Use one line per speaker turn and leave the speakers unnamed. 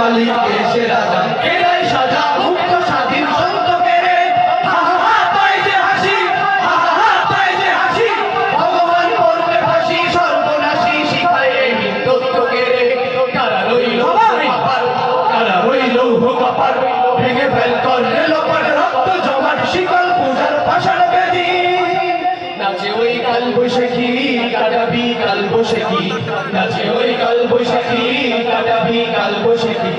মালিককে সেরা জান এরাই সাজা মুক্ত স্বাধীন সন্তকে রে হা হা হা পায় যে হাসি হা হা হা পায় যে হাসি ভগবান করবে ফাঁসি সর্বনাশী শিখায় এই হিন্দুত্বকে রে কারা রইল কপার কারা রইল কপার ভেঙে ফেল করলে লোপার রক্ত জমাট শিকল পূজার পাষাণ বেদি নাচে ওই কাল বৈশাখী কাটাবি কাল বৈশাখী নাচে ওই কাল বৈশাখী কাটাবি কাল বৈশাখী